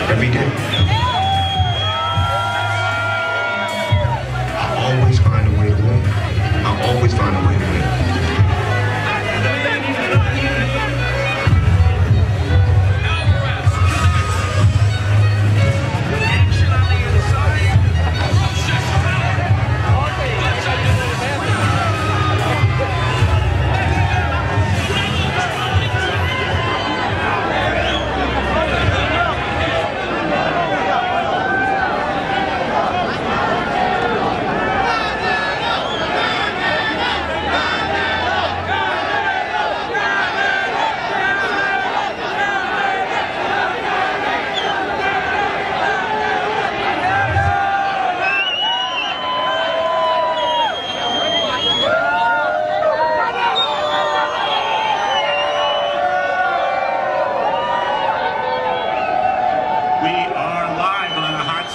every day. I always find a way to win. I always find a way to win.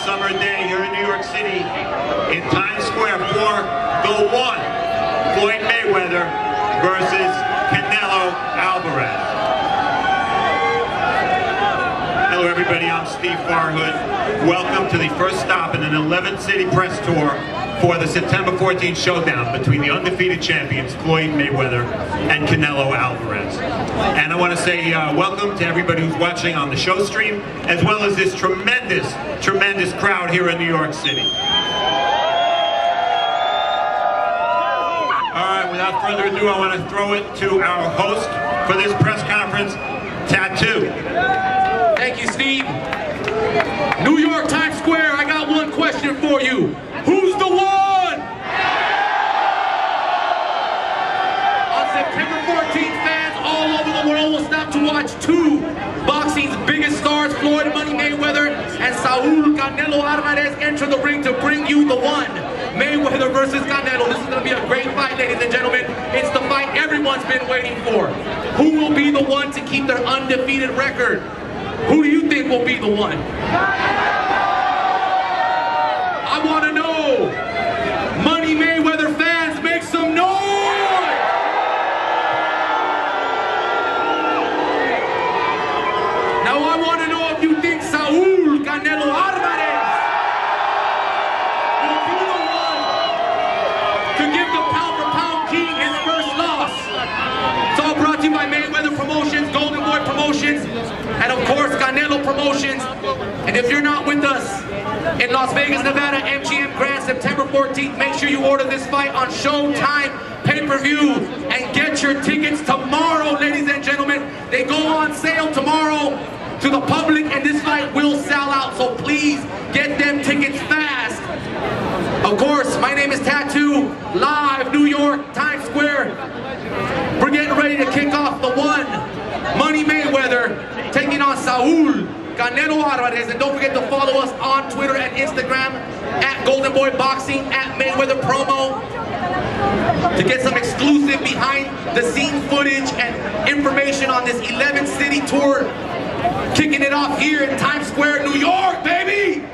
Summer day here in New York City in Times Square for the one, Floyd Mayweather versus Canelo Alvarez. Hello everybody, I'm Steve Farhood. Welcome to the first stop in an 11-city press tour for the September 14th showdown between the undefeated champions Floyd Mayweather and Canelo Alvarez. And I want to say welcome to everybody who's watching on the show stream, as well as this tremendous crowd here in New York City. Alright, without further ado, I want to throw it to our host for this press conference, Tattoo. Thank you, Steve. New York, Times Square, I got one question for you. Who's the one? On September 14th, fans all over the world will stop to watch two boxing's biggest stars, Floyd Money Mayweather and Saul Canelo Alvarez, enter the ring to bring you the one. Mayweather versus Canelo. This is going to be a great fight, ladies and gentlemen. It's the fight everyone's been waiting for. Who will be the one to keep their undefeated record? Who do you think will be the one? I want to know. Money Mayweather fans, make some noise! Now I want to know if you think Saul Canelo Alvarez will be the one to give the pound-for-pound king his first loss. It's all brought to you by Mayweather Promotions, Golden Boy Promotions, and of course Canelo Promotions. And if you're not with us in Las Vegas, Nevada, MGM Grand, September 14th, make sure you order this fight on Showtime pay-per-view and get your tickets tomorrow, ladies and gentlemen. They go on sale tomorrow to the public, and this fight will sell out, so please get them tickets fast. Of course, my name is Tattoo, live, New York, Times Square. We're getting ready to kick off the one, Money Mayweather, taking on Saul Canelo Alvarez. And don't forget to follow us on Twitter and Instagram at Golden Boy Boxing, at Mayweather Promo, to get some exclusive behind the scene footage and information on this 11-city tour, kicking it off here in Times Square, New York, baby!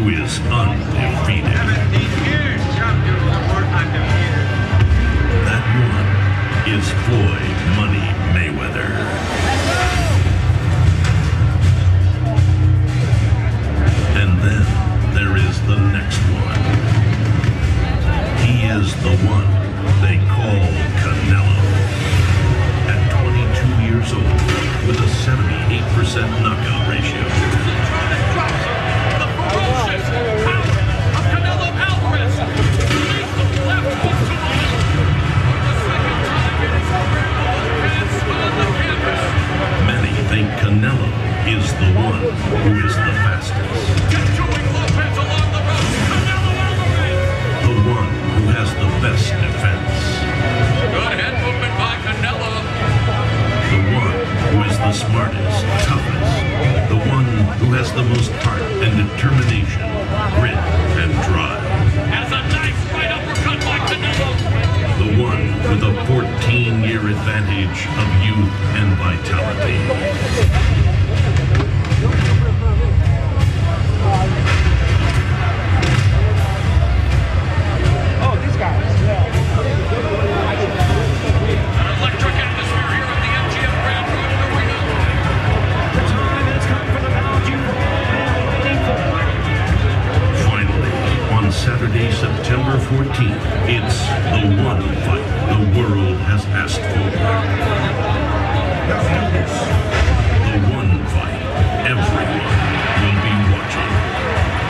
who is undefeated. That one is Floyd Money Mayweather. And then there is the next one. He is the one they call Canelo. At 22 years old, with a 78% knockout ratio. The ferocious power of Canelo Alvarez. Lethal left hook to the middle. For the second time in his career, both hands on the canvas. Many think Canelo is the one who is the fastest. Chewing Lopez along the road. Canelo Alvarez. The one who has the best defense. Good head movement by Canelo. The one who is the smartest, toughest. The one who has the most heart and determination, grit and drive. Has a nice right uppercut by Canelo. The one with a 14-year advantage of youth and vitality. Oh, these guys. An electric atmosphere here at the MGM Grand Garden Arena. The time has come for the bout you've all been waiting for. Finally, on Saturday, September 14th, it's the one fight the world has asked for. The one fight everyone will be watching.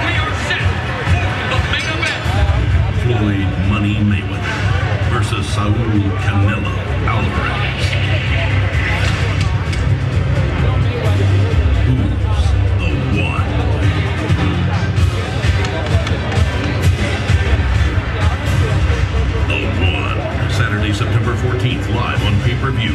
We are set for the main event. Floyd Money Mayweather versus Saul Canelo Alvarez. Who's the one? The one. Saturday, September 14th, live on pay-per-view.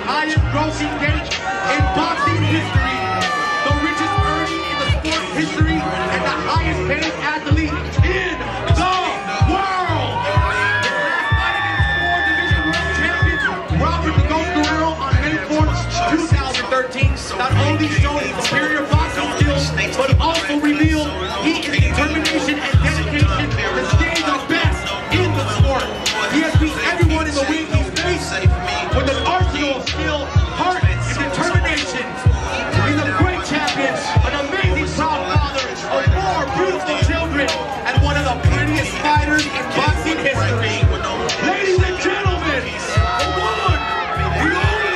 highest grossing gate in boxing history, the richest earning in the sport history, and the highest paid athlete in the world. Robert the Ghost Guerrero on May 4th, 2013 not only showed superior boxing skills, but also revealed he is determination and dedication to stay the best in the sport. He has beat everyone in the ring he's faced with an arsenal of skill, heart, and determination. He's a great champion, an amazing proud father of 4 beautiful children, and one of the prettiest fighters in boxing history. Ladies and gentlemen, the one, the only,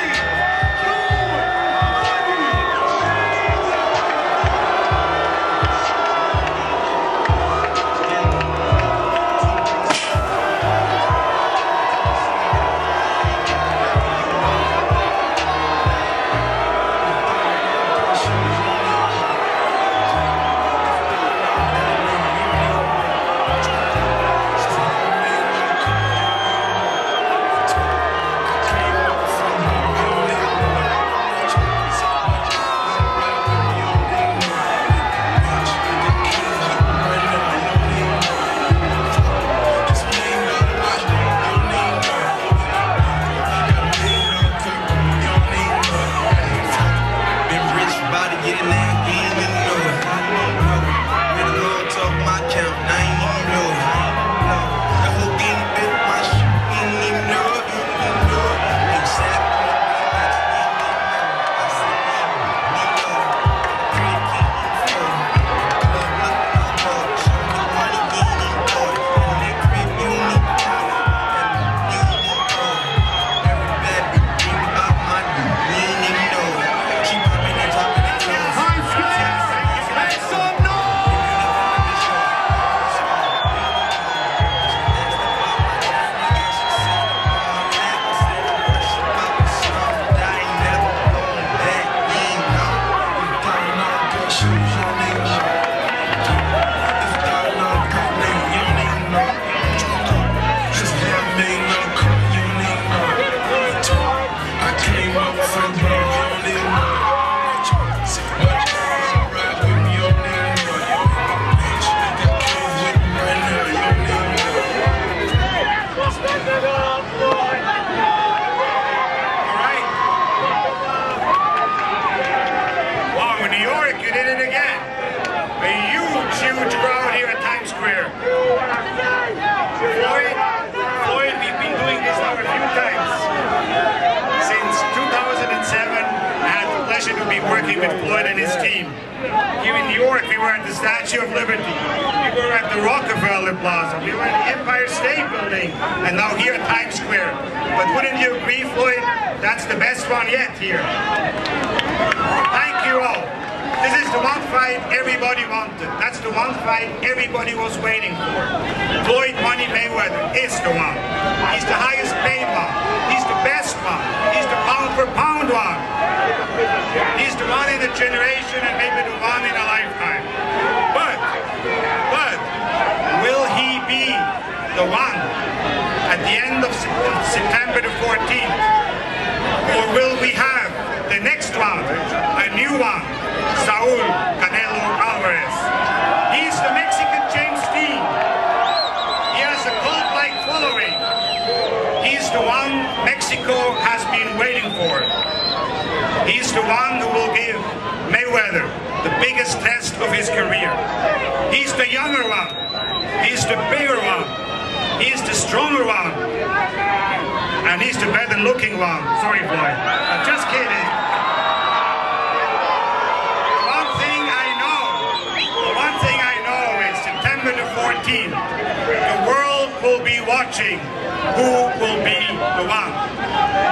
working with Floyd and his team. Here in New York, we were at the Statue of Liberty. We were at the Rockefeller Plaza. We were at the Empire State Building. And now here at Times Square. But wouldn't you agree, Floyd? That's the best one yet here. Thank you all. This is the one fight everybody wanted. That's the one fight everybody was waiting for. Floyd Money Mayweather is the one. He's the highest paid one. He's the best one. He's the pound for pound one. He's the one in a generation and maybe the one in a lifetime. But will he be the one at the end of September the 14th? Or will we have the next one, a new one, Saul Canelo Alvarez? He's the Mexican James Dean. He has a cult-like following. He's the one Mexico has been waiting for. He's the one who will give Mayweather the biggest test of his career. He's the younger one. He's the bigger one. He's the stronger one. And he's the better looking one. Sorry, Floyd. I'm just kidding. One thing I know is September the 14th, the world will be watching who will be the one.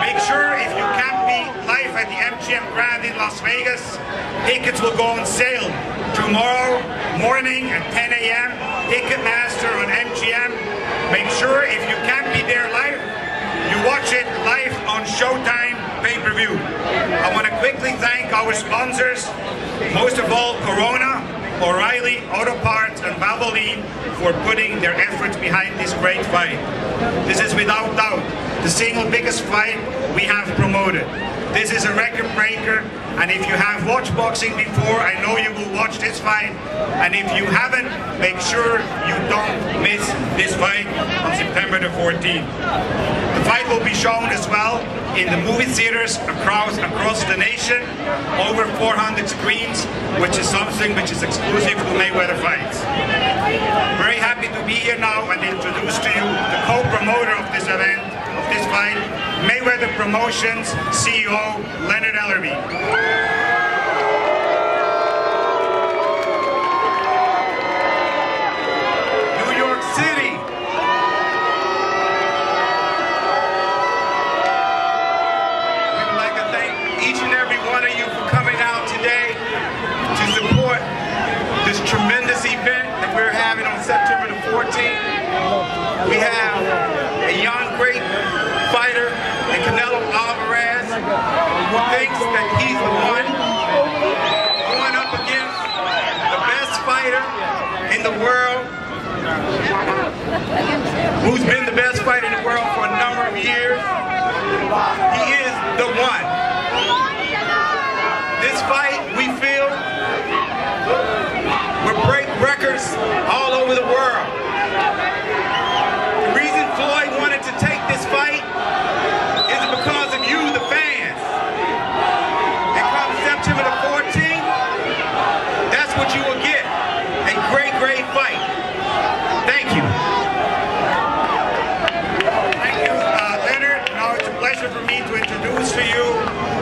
Make sure if you can't be live at the MGM Grand in Las Vegas, tickets will go on sale tomorrow morning at 10 a.m. Ticketmaster on MGM. Make sure if you can't be there live, you watch it live on Showtime pay-per-view. I want to quickly thank our sponsors, most of all Corona, O'Reilly Auto Parts, and Valvoline for putting their efforts behind this great fight. This is without doubt the single biggest fight we have promoted. This is a record breaker, and if you have watched boxing before, I know you will watch this fight, and if you haven't, make sure you don't miss this fight on September the 14th. The fight will be shown as well in the movie theaters across the nation, over 400 screens, which is something which is exclusive to Mayweather fights. Very happy to be here now and introduce to you the co-promoter of this event, of this fight, Mayweather Promotions CEO Leonard Ellerby. New York City. We'd like to thank each and every one of you for coming out today to support this tremendous event that we're having on September the 14th. We have a young, great fighter in Canelo Alvarez who thinks that he's the one, going up against the best fighter in the world, who's been the best fighter in the world for a number of years. He is the one. This fight, we feel, will break records all over the world. The reason Floyd wanted to take this fight is because of you, the fans. And come September the 14th, that's what you will get. A great, great fight. Thank you. Thank you, Leonard. Now it's a pleasure for me to introduce to you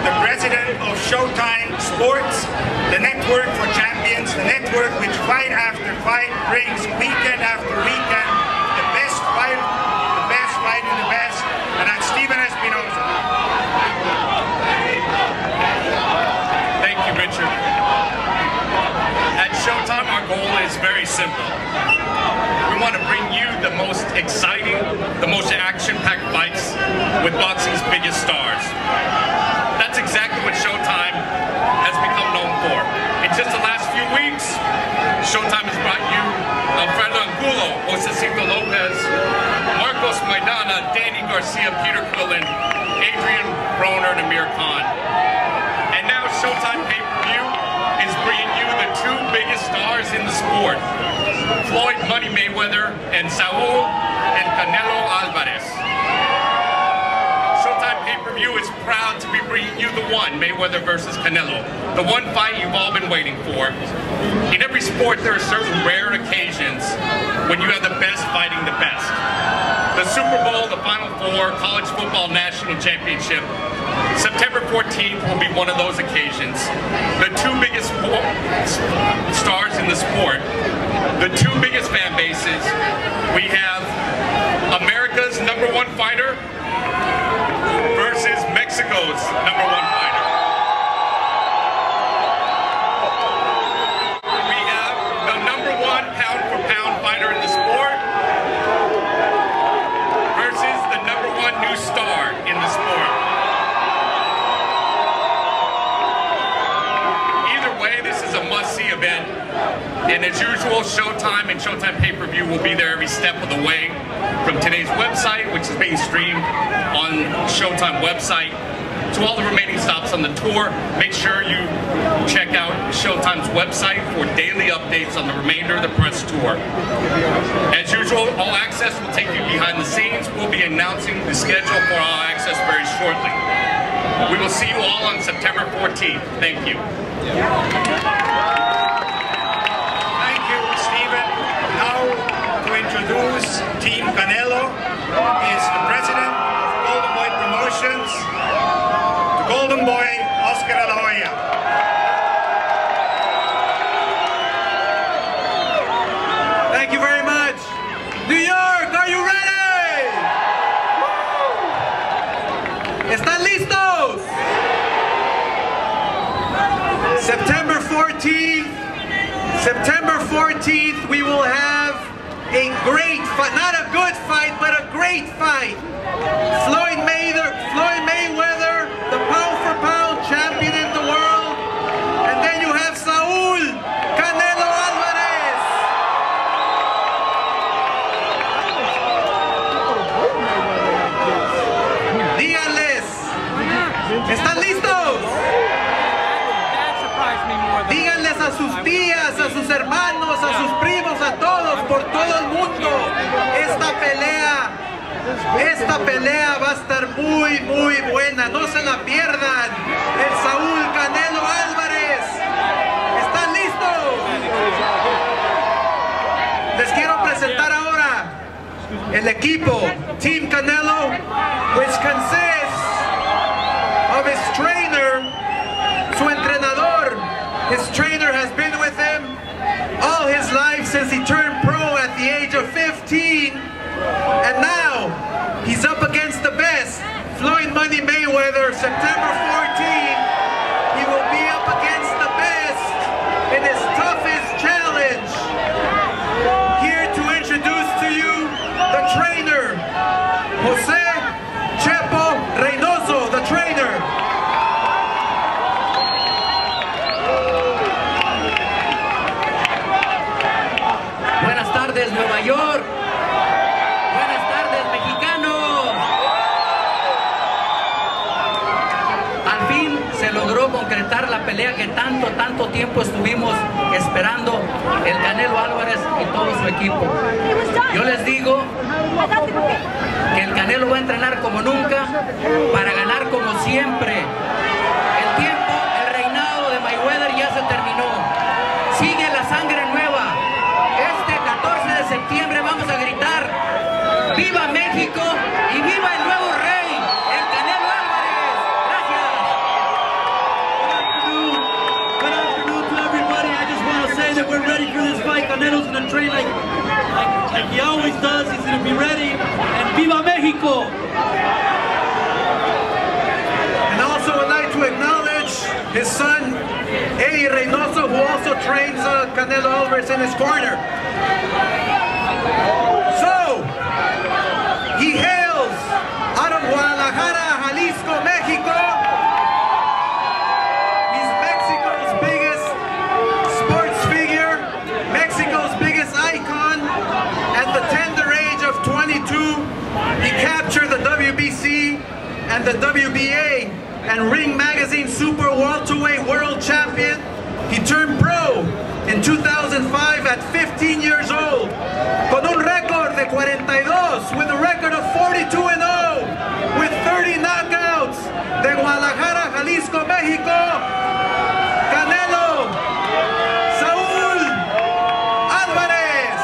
the president of Showtime Sports, the network for champions, the network which fight after fight brings weekend after weekend the best fight in the best, and that's Stephen Espinosa. Thank you, Richard. At Showtime, our goal is very simple. We want to bring you the most exciting, the most action-packed fights with boxing's biggest stars. That's exactly what Showtime has become known for. In just the last few weeks, Showtime has brought you Alfredo Angulo, Josecito Lopez, Marcos Maidana, Danny Garcia, Peter Quillen, Adrian Broner, and Amir Khan. And now Showtime pay-per-view is bringing you the two biggest stars in the sport, Floyd Money Mayweather and Saul and Canelo Alvarez. Showtime pay-per-view is proud to be bringing you the one, Mayweather versus Canelo, the one fight you've all been waiting for. In every sport, there are certain rare occasions when you have the best fighting the best. The Super Bowl, the Final Four, College Football National Championship. September 14th will be one of those occasions. The two biggest stars in the sport, the two biggest fan bases. We have America's #1 fighter versus Mexico's #1 fighter. We have the #1 pound-for-pound fighter in the sport versus the #1 new star in the sport. Either way, this is a must-see event. And as usual, Showtime and Showtime pay-per-view will be there every step of the way. From today's website, which is being streamed on Showtime website, to all the remaining stops on the tour, make sure you check out Showtime's website for daily updates on the remainder of the press tour. As usual, All Access will take you behind the scenes. We'll be announcing the schedule for All Access very shortly. We will see you all on September 14th. Thank you. Thank you, Stephen. Now to introduce Team Canelo is the president of Golden Boy Promotions, the Golden Boy, Oscar De La Hoya. Thank you very much. New York, are you ready? ¿Están listos? September 14th, we will have a great fight, not a good fight, but a great fight. Floyd Mayweather, the pound-for-pound champion in the world, and then you have Saul Canelo Alvarez. Díganles ¿Están listos? Díganles a sus tías, a sus hermanos, a sus primos, a todos, por todo el mundo. Esta pelea va a estar muy, muy buena. No se la pierdan. El Saúl Canelo Álvarez. ¿Están listos? Les quiero presentar ahora el equipo, Team Canelo, which consists of his trainer, su entrenador. His trainer has been with him all his life since he turned pro at the age of 15. And now, he's up against the best, Floyd Money Mayweather, September 14th. He will be up against the best in his toughest challenge. Here to introduce to you the trainer, Jose Chepo Reynoso, the trainer. Buenas tardes, Nueva York. Buenas tardes, mexicanos. Al fin se logró concretar la pelea que tanto tiempo estuvimos esperando el Canelo Álvarez y todo su equipo. Yo les digo que el Canelo va a entrenar como nunca para ganar como siempre. El tiempo, el reinado de Mayweather ya se terminó. Sigue la sangre nueva. Este 14 de septiembre vamos a gritar ¡Viva México y viva el nuevo rey, el Canelo Álvarez! Gracias. Good afternoon to everybody. I just want to say that we're ready for this fight. Canelo's going to train like he always does. He's going to be ready. And Viva Mexico! And also I'd like to acknowledge his son, Eddie Reynoso, who also trains Canelo Alvarez in his corner. So, he hails out of Guadalajara, Jalisco, Mexico. He's Mexico's biggest sports figure, Mexico's biggest icon. At the tender age of 22, he captured the WBC and the WBA and Ring Magazine Super Welterweight World Champion. He turned pro in 2005 at 15 years old, con un récord de 42, with a record of 42-0, with 30 knockouts. De Guadalajara, Jalisco, Mexico, Canelo Saúl Álvarez.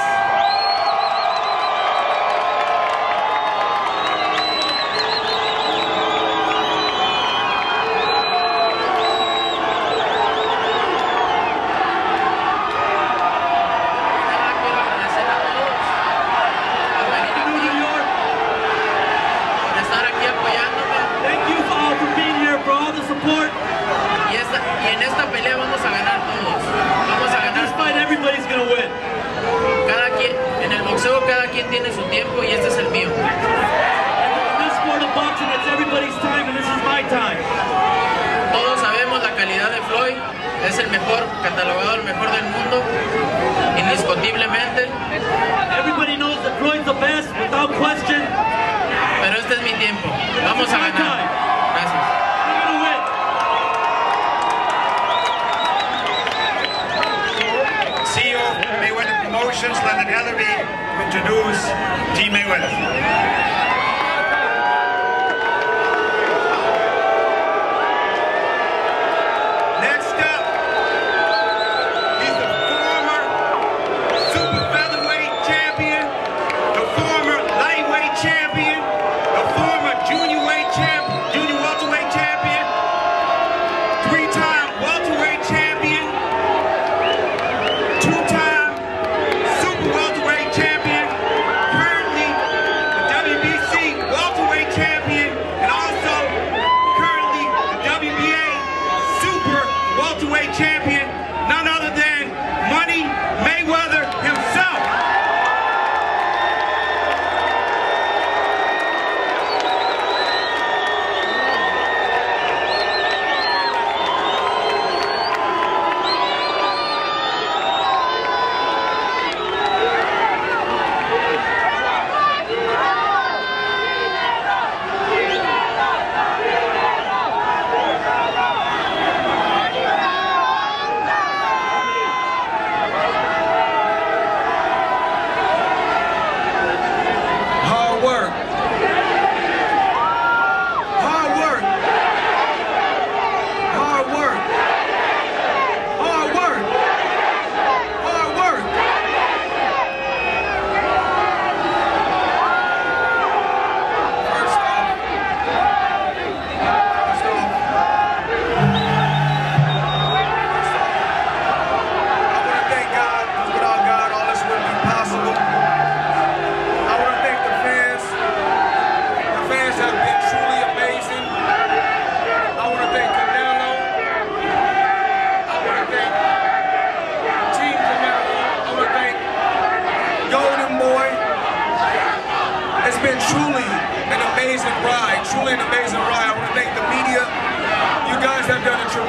Cada quien tiene su tiempo y este es el mío. Todos sabemos la calidad de Floyd, es el mejor, catalogado el mejor del mundo, indiscutiblemente. Everybody knows that Floyd's the best, without question. Pero este es mi tiempo, vamos a ganar. Gracias. CEO Mayweather Promotions, London Ellery, to introduce Team Mayweather.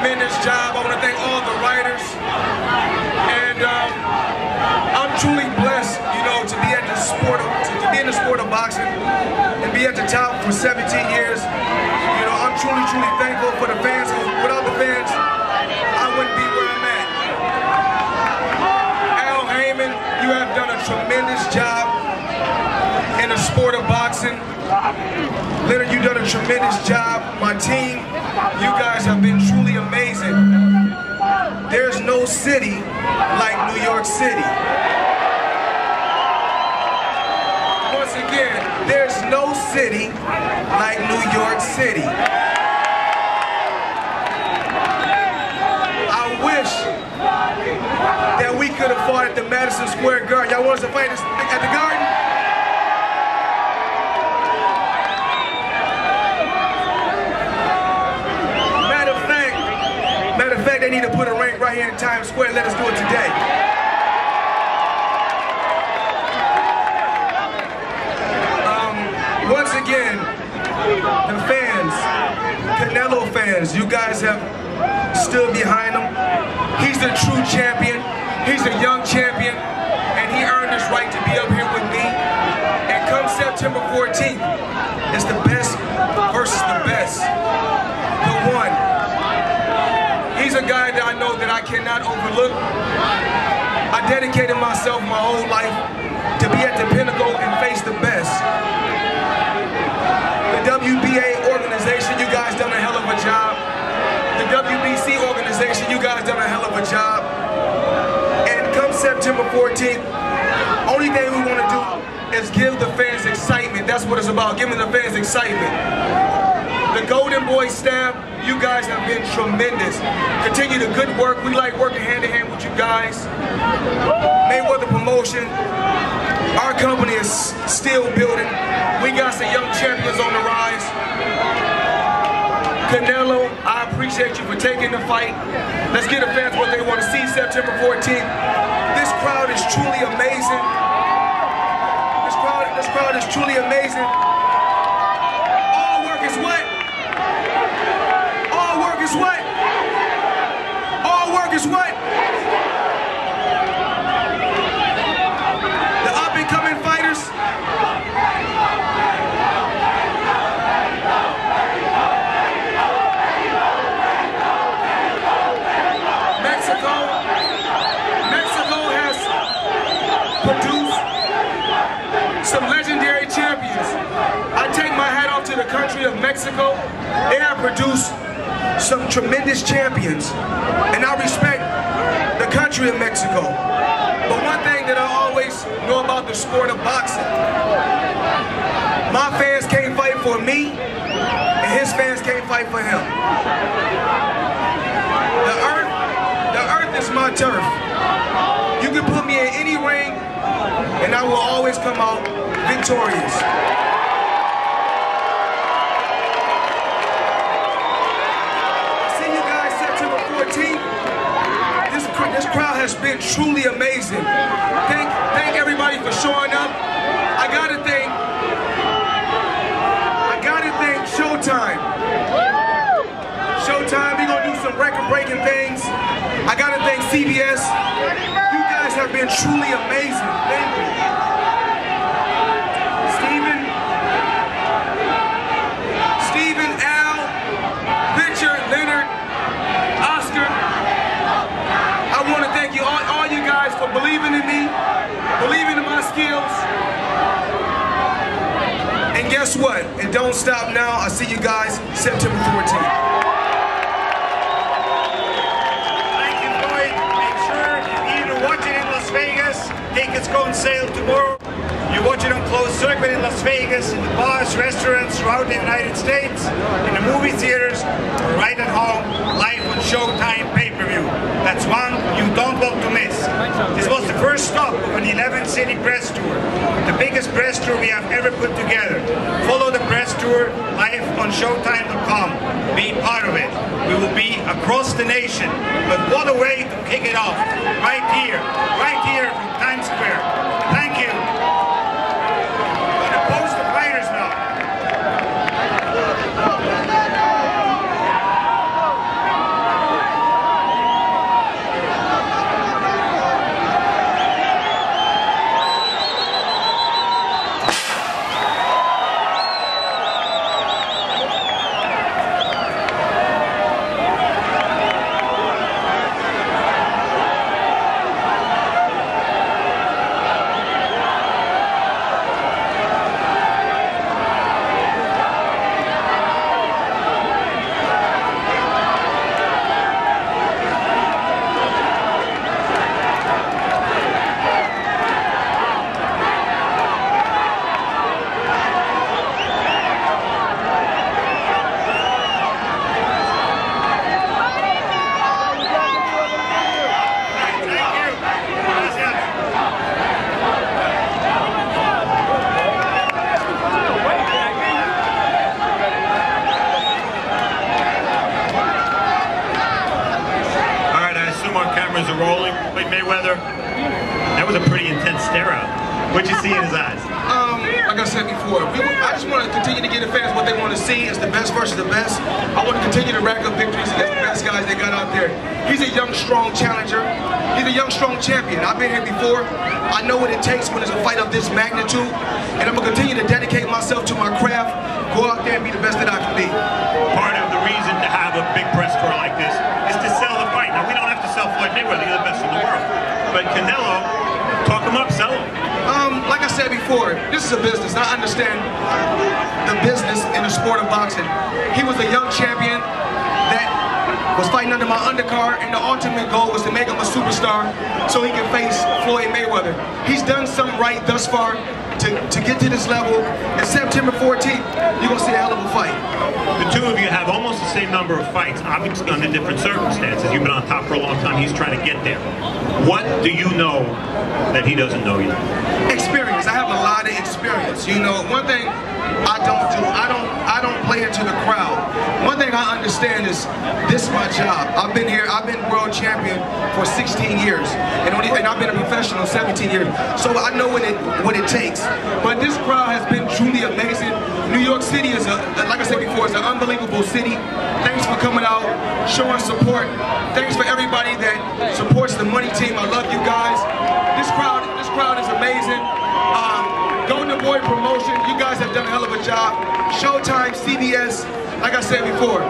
tremendous job. I want to thank all the writers. And I'm truly blessed, you know, to be at the sport, to be in the sport of boxing and be at the top for 17 years. You know, I'm truly, truly thankful for the fans. Without the fans, I wouldn't be where I'm at. Al Heyman, you have done a tremendous job in the sport of boxing. Leonard, you've done a tremendous job. My team, you guys have been truly amazing. There's no city like New York City. Once again, there's no city like New York City. I wish that we could have fought at the Madison Square Garden. Y'all want us to fight at the Garden? Matter of fact, they need to put a ring right here in Times Square. Let us do it today. Once again, the fans, Canelo fans, you guys have stood behind him. He's the true champion. He's a young champion, and he earned his right to be up here with me. And come September 14th, it's the best versus the best. The one. He's a guy that I know that I cannot overlook. I dedicated myself my whole life to be at the pinnacle and face the best. The WBA organization, you guys done a hell of a job. The WBC organization, you guys done a hell of a job. And come September 14th, only thing we want to do is give the fans excitement. That's what it's about, giving the fans excitement. The Golden Boy staff, you guys have been tremendous. Continue the good work. We like working hand in hand with you guys. Mayweather Promotion, our company is still building. We got some young champions on the rise. Canelo, I appreciate you for taking the fight. Let's give the fans what they want to see September 14th. This crowd is truly amazing. This crowd is truly amazing. All work is what? All work is what? All work is what? The up-and-coming fighters. Mexico has produced some legendary champions. I take my hat off to the country of Mexico. They have produced some tremendous champions, and I respect the country of Mexico. But one thing that I always know about the sport of boxing, my fans can't fight for me, and his fans can't fight for him. The earth is my turf. You can put me in any ring, and I will always come out victorious. This crowd has been truly amazing. Thank everybody for showing up. I gotta thank Showtime. Showtime, we're gonna do some record-breaking things. I gotta thank CBS. You guys have been truly amazing. Thank you. Steven, Al, Richard, Leonard, Oscar. I want to thank you, all you guys, for believing in me, believing in my skills. And guess what? It don't stop now. I'll see you guys September 14th. Thank you, Floyd. Make sure you either watch it in Las Vegas, tickets go on sale tomorrow. You watch it on closed circuit in Las Vegas, in the bars, restaurants throughout the United States, in the movie theaters, or right at home, live on Showtime pay-per-view. That's one you don't want to miss. This was the first stop of an 11-city press tour, the biggest press tour we have ever put together. Follow the press tour live on Showtime.com. Be part of it. We will be across the nation, but what a way to kick it off, right here from Times Square. Thank you. cameras are rolling. Wait, Mayweather, that was a pretty intense stare out. What'd you see in his eyes? Like I said before, I just want to continue to give the fans what they want to see is the best versus the best. I want to continue to rack up victories against the best guys they got out there. He's a young, strong challenger. He's a young, strong champion. I've been here before. I know what it takes when there's a fight of this magnitude, and I'm going to continue to dedicate myself to my craft, go out there and be the best that I can be. Part of the reason to have a big press tour like this is to sell the fight. Now, we don't have to sell Floyd Mayweather, he's the best in the world. But Canelo, talk him up, sell him. Like I said before, this is a business. I understand the business in the sport of boxing. He was a young champion that was fighting under my undercard, and the ultimate goal was to make him a superstar so he can face Floyd Mayweather. He's done something right thus far to get to this level. And September 14th, you're going to see a hell of a fight. The two of you have almost the same number of fights, obviously under different circumstances. You've been on top for a long time, he's trying to get there. What do you know that he doesn't know yet? Experience. I have a lot of experience. You know, one thing I don't do, I don't play into the crowd. One thing I understand is this is my job. I've been here, I've been world champion for 16 years, and I've been a professional 17 years. So I know what it takes. But this crowd has been truly amazing. New York City is, like I said before, is an unbelievable city. Thanks for coming out, showing support. Thanks for everybody that supports the Money Team. I love you guys. This crowd is amazing. Golden Boy Promotion, you guys have done a hell of a job. Showtime, CBS, like I said before,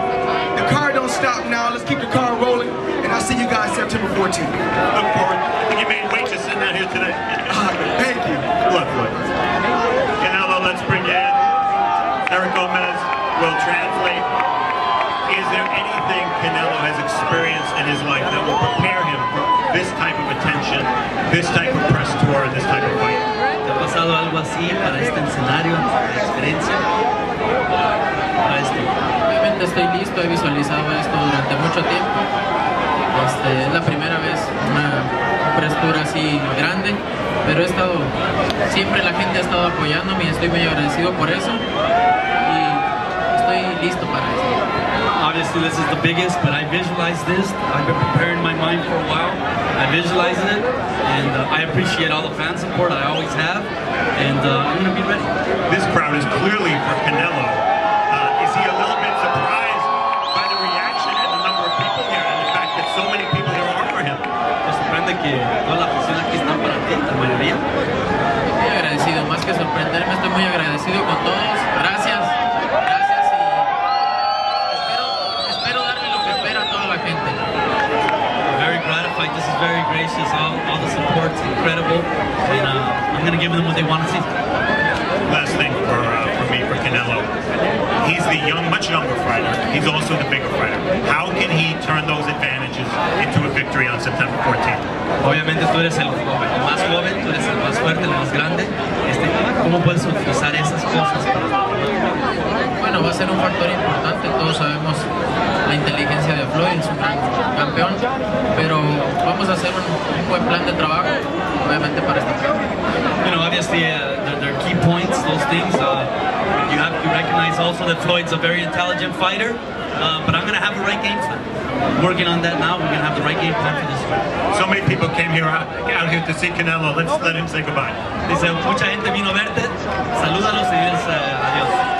the car don't stop now. Let's keep the car rolling, and I'll see you guys September 14th. Look forward. I think you made weight just sitting out here today. Thank you. Good luck, Floyd. Canelo, let's bring you in. Eric Gomez will translate. Is there anything Canelo has experienced in his life that will prepare him for this type of attention, this type of press tour, and this type of fight? ¿Te ha pasado algo así para este escenario, de experiencia? Para esto. Obviamente estoy listo, he visualizado esto durante mucho tiempo. Es la primera vez una press tour así grande, pero siempre la gente ha estado apoyándome y estoy muy agradecido por eso y estoy listo para eso. Obviously this is the biggest, but I visualized this. I've been preparing my mind for a while. I visualized it, and I appreciate all the fan support I always have, and I'm going to be ready. This crowd is clearly for Canelo. Is he a little bit surprised by the reaction and the number of people here, and the fact that so many people here are for him? Me sorprende que toda la afición aquí está para ti, la mayoría. Estoy muy agradecido, más que sorprenderme, estoy muy agradecido con todos. Gracias. This is very gracious, all the support's incredible, and I'm going to give them what they want to see. Last thing for me, for Canelo, he's the much younger fighter, he's also the bigger fighter. How can he turn those advantages into a victory on September 14th? Obviamente tú eres el más joven, tú eres el más fuerte, el más grande. ¿Cómo puedes utilizar esas cosas? Bueno, va a ser un factor importante, todos sabemos la inteligencia de Floyd, es un gran campeón, pero vamos a hacer un buen plan de trabajo, obviamente para este campeón. You know, obviously they're key points, those things. You have to recognize also that Floyd's a very intelligent fighter, but I'm going to have the right game plan. Working on that now, we're going to have the right game plan for this fight. So many people came out here to see Canelo. Let's let him say goodbye. Dice, mucha gente vino a verte, salúdalos y diles adiós.